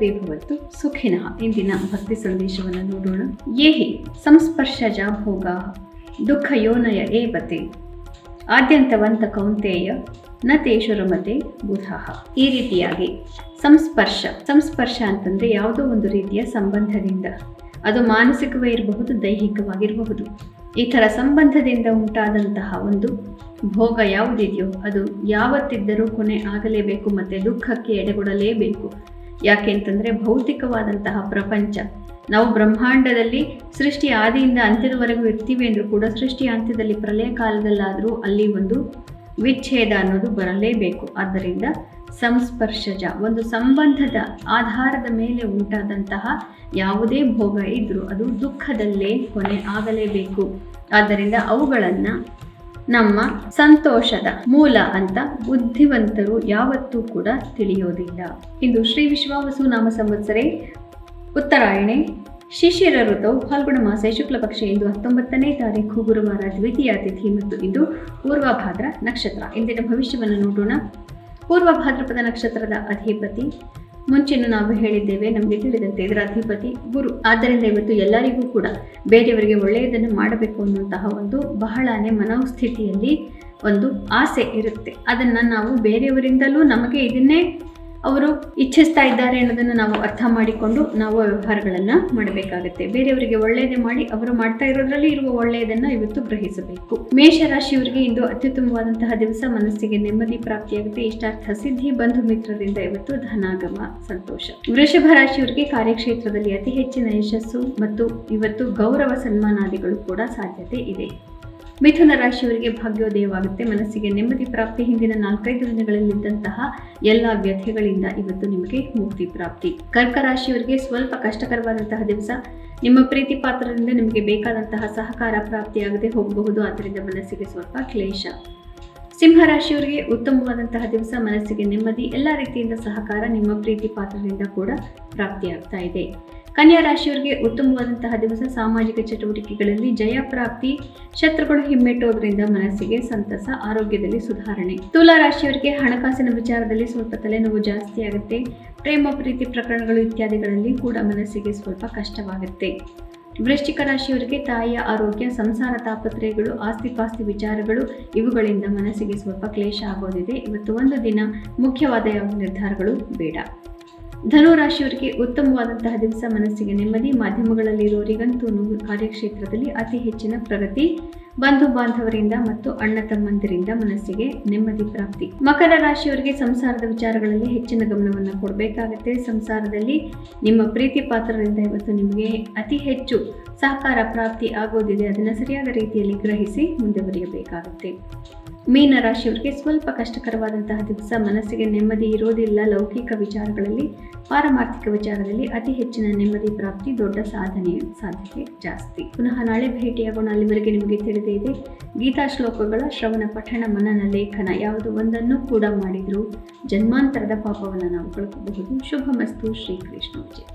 ಸರ್ವೇ ಭವಂತು ಸುಖಿನಃ. ಇಂದಿನ ಭಕ್ತಿ ಸಂದೇಶವನ್ನು ನೋಡೋಣ. ಯೇಹಿ ಸಂಸ್ಪರ್ಶಜ ಭೋಗ ದುಃಖಯೋನಯ ಏವತೆ ಆದ್ಯಂತವಂತ ಕೌಂತೆಯ ನ ತೇಷು ರಮತೆ ಬುಧಃ. ಈ ರೀತಿಯಾಗಿ ಸಂಸ್ಪರ್ಶ ಅಂತಂದ್ರೆ ಯಾವುದೋ ಒಂದು ರೀತಿಯ ಸಂಬಂಧದಿಂದ, ಅದು ಮಾನಸಿಕವೇ ಇರಬಹುದು, ದೈಹಿಕವಾಗಿರಬಹುದು. ಈ ಥರ ಸಂಬಂಧದಿಂದ ಉಂಟಾದಂತಹ ಒಂದು ಭೋಗ ಯಾವುದಿದೆಯೋ ಅದು ಯಾವತ್ತಿದ್ದರೂ ಕೊನೆ ಆಗಲೇಬೇಕು ಮತ್ತು ದುಃಖಕ್ಕೆ ಎಡೆಗೊಡಲೇಬೇಕು. ಯಾಕೆ ಅಂತಂದರೆ ಭೌತಿಕವಾದಂತಹ ಪ್ರಪಂಚ, ನಾವು ಬ್ರಹ್ಮಾಂಡದಲ್ಲಿ ಸೃಷ್ಟಿ ಆದಿಯಿಂದ ಅಂತ್ಯದವರೆಗೂ ಇರ್ತೀವಿ ಅಂದರೂ ಕೂಡ ಸೃಷ್ಟಿಯ ಅಂತ್ಯದಲ್ಲಿ ಪ್ರಳಯ ಕಾಲದಲ್ಲಾದರೂ ಅಲ್ಲಿ ಒಂದು ವಿಚ್ಛೇದ ಅನ್ನೋದು ಬರಲೇಬೇಕು. ಆದ್ದರಿಂದ ಸಂಸ್ಪರ್ಶಜ, ಒಂದು ಸಂಬಂಧದ ಆಧಾರದ ಮೇಲೆ ಉಂಟಾದಂತಹ ಯಾವುದೇ ಭೋಗ ಇದ್ರೂ ಅದು ದುಃಖದಲ್ಲೇ ಕೊನೆ ಆಗಲೇಬೇಕು. ಆದ್ದರಿಂದ ಅವುಗಳನ್ನು ನಮ್ಮ ಸಂತೋಷದ ಮೂಲ ಅಂತ ಬುದ್ಧಿವಂತರು ಯಾವತ್ತೂ ಕೂಡ ತಿಳಿಯೋದಿಲ್ಲ. ಇಂದು ಶ್ರೀ ವಿಶ್ವಾವಸು ನಾಮ ಸಂವತ್ಸರೆ ಉತ್ತರಾಯಣೆ ಶಿಶಿರ ಋತವು ಫಲ್ಗುಣ ಮಾಸೆ ಶುಕ್ಲ ಪಕ್ಷ. ಇಂದು 19ನೇ ತಾರೀಕು ಗುರುವಾರ, ದ್ವಿತೀಯ ತಿಥಿ ಮತ್ತು ಇಂದು ಪೂರ್ವಭಾದ್ರ ನಕ್ಷತ್ರ. ಇಂದಿನ ಭವಿಷ್ಯವನ್ನು ನೋಡೋಣ. ಪೂರ್ವ ಭಾದ್ರಪದ ನಕ್ಷತ್ರದ ಅಧಿಪತಿ ಮುಂಚೆನೂ ನಾವು ಹೇಳಿದ್ದೇವೆ, ನಮಗೆ ತಿಳಿದಂತೆ ಇದರ ಅಧಿಪತಿ ಗುರು. ಆದ್ದರಿಂದ ಇವತ್ತು ಎಲ್ಲರಿಗೂ ಕೂಡ ಬೇರೆಯವರಿಗೆ ಒಳ್ಳೆಯದನ್ನು ಮಾಡಬೇಕು ಅನ್ನುವಂತಹ ಒಂದು ಬಹಳನೇ ಮನೋಸ್ಥಿತಿಯಲ್ಲಿ ಒಂದು ಆಸೆ ಇರುತ್ತೆ. ಅದನ್ನು ನಾವು ಬೇರೆಯವರಿಂದಲೂ ನಮಗೆ ಇದನ್ನೇ ಅವರು ಇಚ್ಛಿಸ್ತಾ ಇದ್ದಾರೆ ಅನ್ನೋದನ್ನು ನಾವು ಅರ್ಥ ಮಾಡಿಕೊಂಡು ನಾವು ವ್ಯವಹಾರಗಳನ್ನು ಮಾಡಬೇಕಾಗುತ್ತೆ. ಬೇರೆಯವರಿಗೆ ಒಳ್ಳೆಯದೇ ಮಾಡಿ ಅವರು ಮಾಡ್ತಾ ಇರೋದ್ರಲ್ಲಿ ಇರುವ ಒಳ್ಳೆಯದನ್ನು ಇವತ್ತು ಗ್ರಹಿಸಬೇಕು. ಮೇಷರಾಶಿಯವರಿಗೆ ಇಂದು ಅತ್ಯುತ್ತಮವಾದಂತಹ ದಿವಸ. ಮನಸ್ಸಿಗೆ ನೆಮ್ಮದಿ ಪ್ರಾಪ್ತಿಯಾಗುತ್ತೆ, ಇಷ್ಟಾರ್ಥ ಸಿದ್ಧಿ, ಬಂಧು ಮಿತ್ರರಿಂದ ಇವತ್ತು ಧನಾಗಮ, ಸಂತೋಷ. ವೃಷಭ ರಾಶಿಯವರಿಗೆ ಕಾರ್ಯಕ್ಷೇತ್ರದಲ್ಲಿ ಅತಿ ಹೆಚ್ಚಿನ ಯಶಸ್ಸು ಮತ್ತು ಇವತ್ತು ಗೌರವ ಸನ್ಮಾನಾದಿಗಳು ಕೂಡ ಸಾಧ್ಯತೆ ಇದೆ. ಮಿಥುನ ರಾಶಿಯವರಿಗೆ ಭಾಗ್ಯೋದಯವಾಗುತ್ತೆ, ಮನಸ್ಸಿಗೆ ನೆಮ್ಮದಿ ಪ್ರಾಪ್ತಿ. ಹಿಂದಿನ 4-5 ದಿನಗಳಲ್ಲಿದ್ದಂತಹ ಎಲ್ಲ ವ್ಯಥೆಗಳಿಂದ ಇವತ್ತು ನಿಮಗೆ ಮುಕ್ತಿ ಪ್ರಾಪ್ತಿ. ಕರ್ಕ ರಾಶಿಯವರಿಗೆ ಸ್ವಲ್ಪ ಕಷ್ಟಕರವಾದಂತಹ ದಿವಸ. ನಿಮ್ಮ ಪ್ರೀತಿ ಪಾತ್ರದಿಂದ ನಿಮಗೆ ಬೇಕಾದಂತಹ ಸಹಕಾರ ಪ್ರಾಪ್ತಿಯಾಗದೆ ಹೋಗಬಹುದು, ಆದ್ದರಿಂದ ಮನಸ್ಸಿಗೆ ಸ್ವಲ್ಪ ಕ್ಲೇಶ. ಸಿಂಹ ರಾಶಿಯವರಿಗೆ ಉತ್ತಮವಾದಂತಹ ದಿವಸ, ಮನಸ್ಸಿಗೆ ನೆಮ್ಮದಿ, ಎಲ್ಲ ರೀತಿಯಿಂದ ಸಹಕಾರ ನಿಮ್ಮ ಪ್ರೀತಿ ಪಾತ್ರದಿಂದ ಕೂಡ ಪ್ರಾಪ್ತಿಯಾಗ್ತಾ ಇದೆ. ಕನ್ಯಾ ರಾಶಿಯವರಿಗೆ ಉತ್ತಮವಾದಂತಹ ದಿವಸ, ಸಾಮಾಜಿಕ ಚಟುವಟಿಕೆಗಳಲ್ಲಿ ಜಯ ಪ್ರಾಪ್ತಿ, ಶತ್ರುಗಳು ಹಿಮ್ಮೆಟ್ಟೋದ್ರಿಂದ ಮನಸ್ಸಿಗೆ ಸಂತಸ, ಆರೋಗ್ಯದಲ್ಲಿ ಸುಧಾರಣೆ. ತುಲಾ ರಾಶಿಯವರಿಗೆ ಹಣಕಾಸಿನ ವಿಚಾರದಲ್ಲಿ ಸ್ವಲ್ಪ ತಲೆನೋವು ಜಾಸ್ತಿ ಆಗುತ್ತೆ, ಪ್ರೇಮ ಪ್ರೀತಿ ಪ್ರಕರಣಗಳು ಇತ್ಯಾದಿಗಳಲ್ಲಿ ಕೂಡ ಮನಸ್ಸಿಗೆ ಸ್ವಲ್ಪ ಕಷ್ಟವಾಗುತ್ತೆ. ವೃಶ್ಚಿಕ ರಾಶಿಯವರಿಗೆ ತಾಯಿಯ ಆರೋಗ್ಯ, ಸಂಸಾರ ತಾಪತ್ರಯಗಳು, ಆಸ್ತಿಪಾಸ್ತಿ ವಿಚಾರಗಳು ಇವುಗಳಿಂದ ಮನಸ್ಸಿಗೆ ಸ್ವಲ್ಪ ಕ್ಲೇಶ ಆಗೋದಿದೆ. ಇವತ್ತು ಒಂದು ದಿನ ಮುಖ್ಯವಾದ ಯಾವ ನಿರ್ಧಾರಗಳು ಬೇಡ. ಧನು ರಾಶಿಯವರಿಗೆ ಉತ್ತಮವಾದಂತಹ ದಿವಸ, ಮನಸ್ಸಿಗೆ ನೆಮ್ಮದಿ, ಮಾಧ್ಯಮಗಳಲ್ಲಿರೋರಿಗಂತೂ ಕಾರ್ಯಕ್ಷೇತ್ರದಲ್ಲಿ ಅತಿ ಹೆಚ್ಚಿನ ಪ್ರಗತಿ, ಬಂಧು ಬಾಂಧವರಿಂದ ಮತ್ತು ಅಣ್ಣ ತಮ್ಮಂದಿರಿಂದ ಮನಸ್ಸಿಗೆ ನೆಮ್ಮದಿ ಪ್ರಾಪ್ತಿ. ಮಕರ ರಾಶಿಯವರಿಗೆ ಸಂಸಾರದ ವಿಚಾರಗಳಲ್ಲಿ ಹೆಚ್ಚಿನ ಗಮನವನ್ನು ಕೊಡಬೇಕಾಗುತ್ತೆ. ಸಂಸಾರದಲ್ಲಿ ನಿಮ್ಮ ಪ್ರೀತಿ ಪಾತ್ರರಿಂದ ಇವತ್ತು ನಿಮಗೆ ಅತಿ ಹೆಚ್ಚು ಸಹಕಾರ ಪ್ರಾಪ್ತಿ ಆಗೋದಿದೆ, ಅದನ್ನು ಸರಿಯಾದ ರೀತಿಯಲ್ಲಿ ಗ್ರಹಿಸಿ ಮುಂದೆ ಬರೆಯಬೇಕಾಗುತ್ತೆ. ಮೀನ ರಾಶಿಯವರಿಗೆ ಸ್ವಲ್ಪ ಕಷ್ಟಕರವಾದಂತಹ ದಿವಸ, ಮನಸ್ಸಿಗೆ ನೆಮ್ಮದಿ ಇರೋದಿಲ್ಲ. ಲೌಕಿಕ ವಿಚಾರಗಳಲ್ಲಿ, ಪಾರಮಾರ್ಥಿಕ ವಿಚಾರದಲ್ಲಿ ಅತಿ ಹೆಚ್ಚಿನ ನೆಮ್ಮದಿ ಪ್ರಾಪ್ತಿ, ದೊಡ್ಡ ಸಾಧನೆಯ ಸಾಧ್ಯತೆ ಜಾಸ್ತಿ. ಪುನಃ ನಾಳೆ ಭೇಟಿಯಾಗೋಣ. ಅಲ್ಲಿವರೆಗೆ ನಿಮಗೆ ತಿಳಿದೇ ಇದೆ, ಗೀತಾ ಶ್ಲೋಕಗಳ ಶ್ರವಣ, ಪಠಣ, ಮನನ, ಲೇಖನ ಯಾವುದು ಒಂದನ್ನು ಕೂಡ ಮಾಡಿದರೂ ಜನ್ಮಾಂತರದ ಪಾಪವನ್ನು ನಾವು ಕಳ್ಕೋಬಹುದು. ಶುಭಮಸ್ತು. ಶ್ರೀಕೃಷ್ಣ ಜಯ.